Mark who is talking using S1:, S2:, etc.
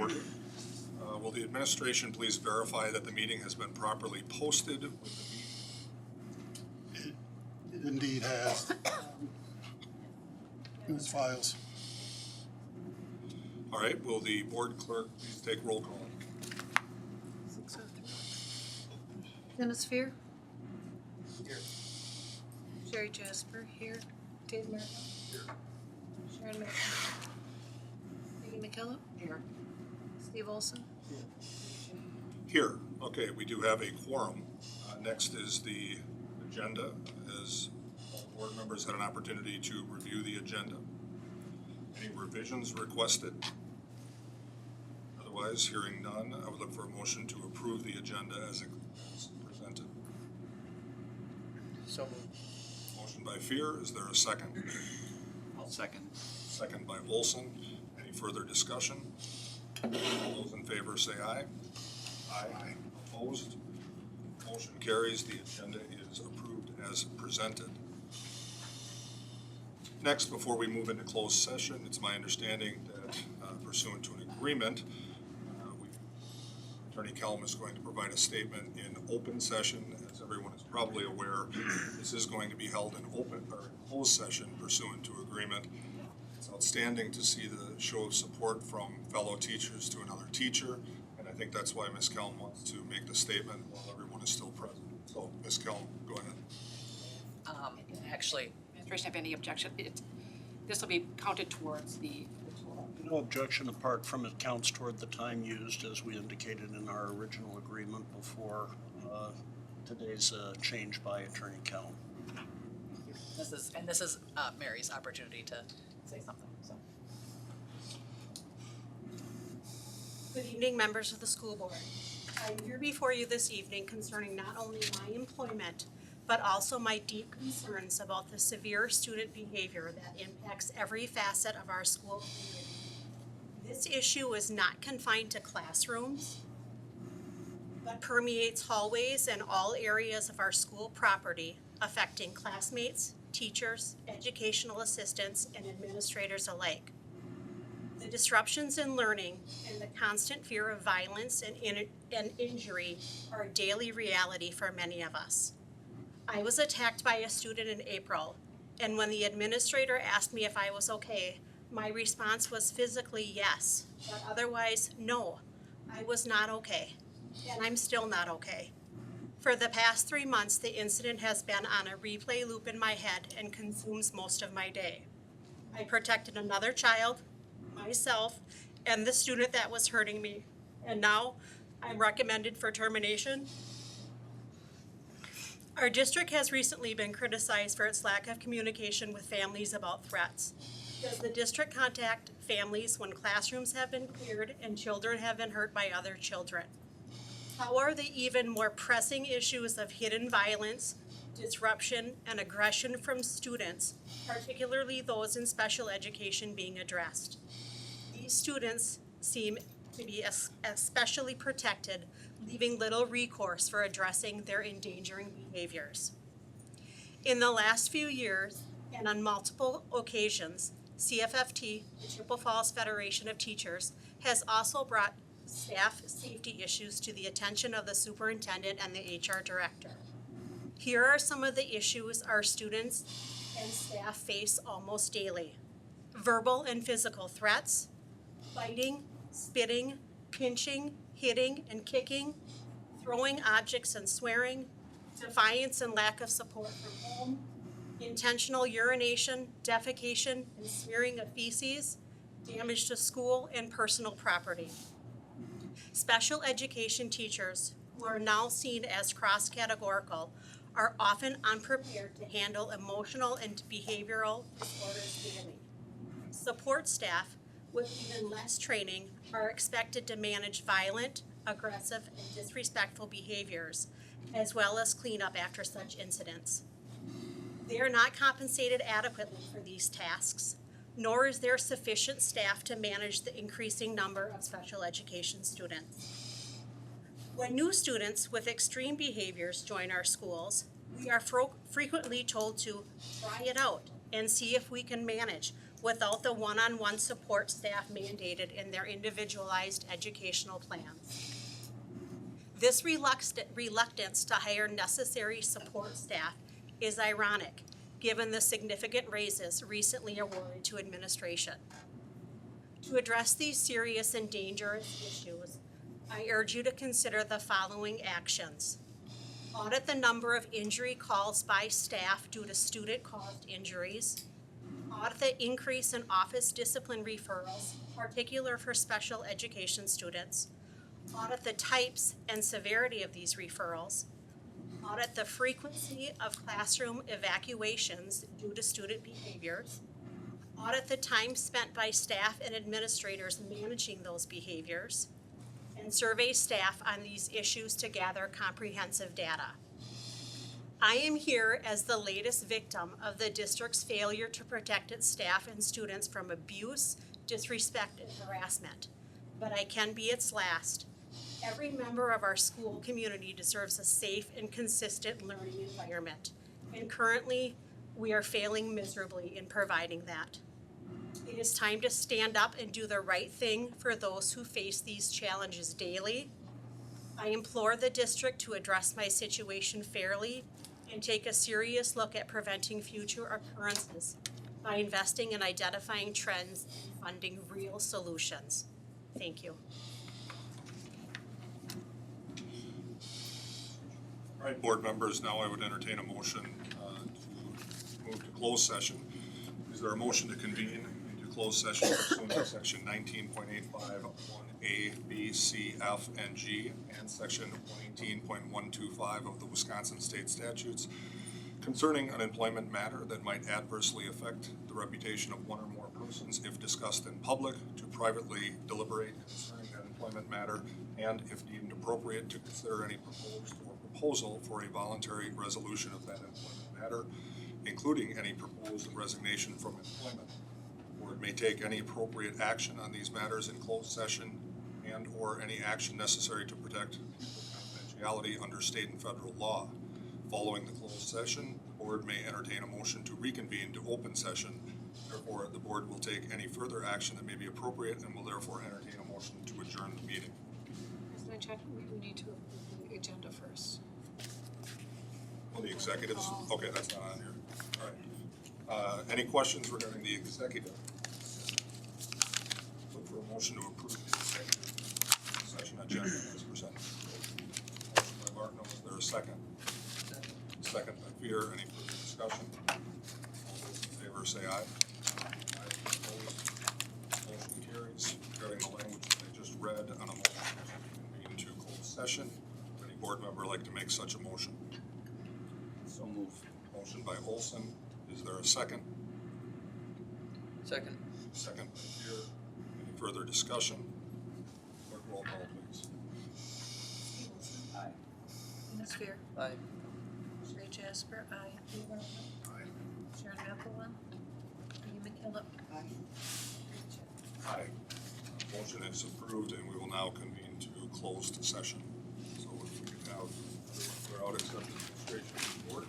S1: order. Will the administration please verify that the meeting has been properly posted with the meeting?
S2: It indeed has. In its files.
S1: All right, will the board clerk please take roll call?
S3: Dennis Fear. Here. Sherry Jasper here. Dave Merritt. Here. Sharon McKenna. Peggy McKillop. Here. Steve Olson.
S1: Here. Okay, we do have a quorum. Next is the agenda. As all board members had an opportunity to review the agenda. Any revisions requested? Otherwise, hearing none, I would look for a motion to approve the agenda as presented.
S4: So moved.
S1: Motion by Fear. Is there a second?
S4: I'll second.
S1: Second by Olson. Any further discussion? All those in favor say aye. Aye. Opposed? Motion carries. The agenda is approved as presented. Next, before we move into closed session, it's my understanding that pursuant to an agreement, Attorney Kellum is going to provide a statement in open session. As everyone is probably aware, this is going to be held in open or closed session pursuant to agreement. It's outstanding to see the show of support from fellow teachers to another teacher, and I think that's why Ms. Kellum wants to make the statement while everyone is still present. So, Ms. Kellum, go ahead.
S5: Actually, administration have any objection? This will be counted towards the total.
S2: No objection apart from it counts toward the time used as we indicated in our original agreement before today's change by Attorney Kellum.
S5: This is Mary's opportunity to say something. So.
S6: Good evening, members of the school board. I'm here before you this evening concerning not only my employment, but also my deep concerns about the severe student behavior that impacts every facet of our school community. This issue is not confined to classrooms, but permeates hallways and all areas of our school property, affecting classmates, teachers, educational assistants, and administrators alike. The disruptions in learning and the constant fear of violence and injury are a daily reality for many of us. I was attacked by a student in April, and when the administrator asked me if I was okay, my response was physically yes, but otherwise no, I was not okay, and I'm still not okay. For the past 3 months, the incident has been on a replay loop in my head and consumes most of my day. I protected another child, myself, and the student that was hurting me, and now I'm recommended for termination. Our district has recently been criticized for its lack of communication with families about threats. Does the district contact families when classrooms have been cleared and children have been hurt by other children? How are the even more pressing issues of hidden violence, disruption, and aggression from students, particularly those in special education, being addressed? These students seem to be especially protected, leaving little recourse for addressing their endangering behaviors. In the last few years, and on multiple occasions, CFFT, the Chippewa Falls Federation of Teachers, has also brought staff safety issues to the attention of the superintendent and the HR director. Here are some of the issues our students and staff face almost daily: verbal and physical threats, biting, spitting, pinching, hitting and kicking, throwing objects and swearing, defiance and lack of support from home, intentional urination, defecation, and smearing of feces, damage to school and personal property. Special education teachers, who are now seen as cross-categorical, are often unprepared to handle emotional and behavioral disorders daily. Support staff, with even less training, are expected to manage violent, aggressive, and disrespectful behaviors, as well as clean up after such incidents. They are not compensated adequately for these tasks, nor is there sufficient staff to manage the increasing number of special education students. When new students with extreme behaviors join our schools, we are frequently told to try it out and see if we can manage without the one-on-one support staff mandated in their individualized educational plans. This reluctance to hire necessary support staff is ironic, given the significant raises recently awarded to administration. To address these serious and dangerous issues, I urge you to consider the following actions. Audit the number of injury calls by staff due to student-caused injuries. Audit the increase in office discipline referrals, particular for special education students. Audit the types and severity of these referrals. Audit the frequency of classroom evacuations due to student behaviors. Audit the time spent by staff and administrators managing those behaviors. And survey staff on these issues to gather comprehensive data. I am here as the latest victim of the district's failure to protect its staff and students from abuse, disrespect, and harassment, but I can be its last. Every member of our school community deserves a safe and consistent learning environment, and currently, we are failing miserably in providing that. It is time to stand up and do the right thing for those who face these challenges daily. I implore the district to address my situation fairly and take a serious look at preventing future occurrences by investing in identifying trends and funding real solutions. Thank you.
S1: All right, board members, now I would entertain a motion to move to closed session. Is there a motion to convene into closed session pursuant to section 19.85, 1A, B, C, F, and G, and section 118.125 of the Wisconsin State Statutes concerning an employment matter that might adversely affect the reputation of one or more persons if discussed in public, to privately deliberate concerning that employment matter, and if deemed appropriate, to consider any proposed or proposal for a voluntary resolution of that employment matter, including any proposed resignation from employment. The board may take any appropriate action on these matters in closed session and or any action necessary to protect confidentiality under state and federal law. Following the closed session, the board may entertain a motion to reconvene to open session. Therefore, the board will take any further action that may be appropriate and will therefore entertain a motion to adjourn the meeting.
S3: Can I check? We need to approve the agenda first.
S1: Well, the executives, okay, that's not on here. All right. Any questions regarding the executive? Look for a motion to approve the executive session agenda as presented. Motion by Martin, is there a second? Second by Peter. Any further discussion? All those in favor say aye. Aye. Opposed? Motion carries. Regarding the language that I just read on a motion to convene to closed session, would any board member like to make such a motion?
S4: So move.
S1: Motion by Olson. Is there a second?
S4: Second.
S1: Second by Peter. Any further discussion? Clerk, roll call, please.
S4: Aye.
S3: Dennis Fear.
S4: Aye.
S3: Sherry Jasper. Aye. Dave Martin.
S1: Aye.
S3: Sharon McElwain. Amy McKillop.
S4: Aye.
S1: Aye. Motion is approved, and we will now convene to closed session. So if we could have everyone clear out except the administration board.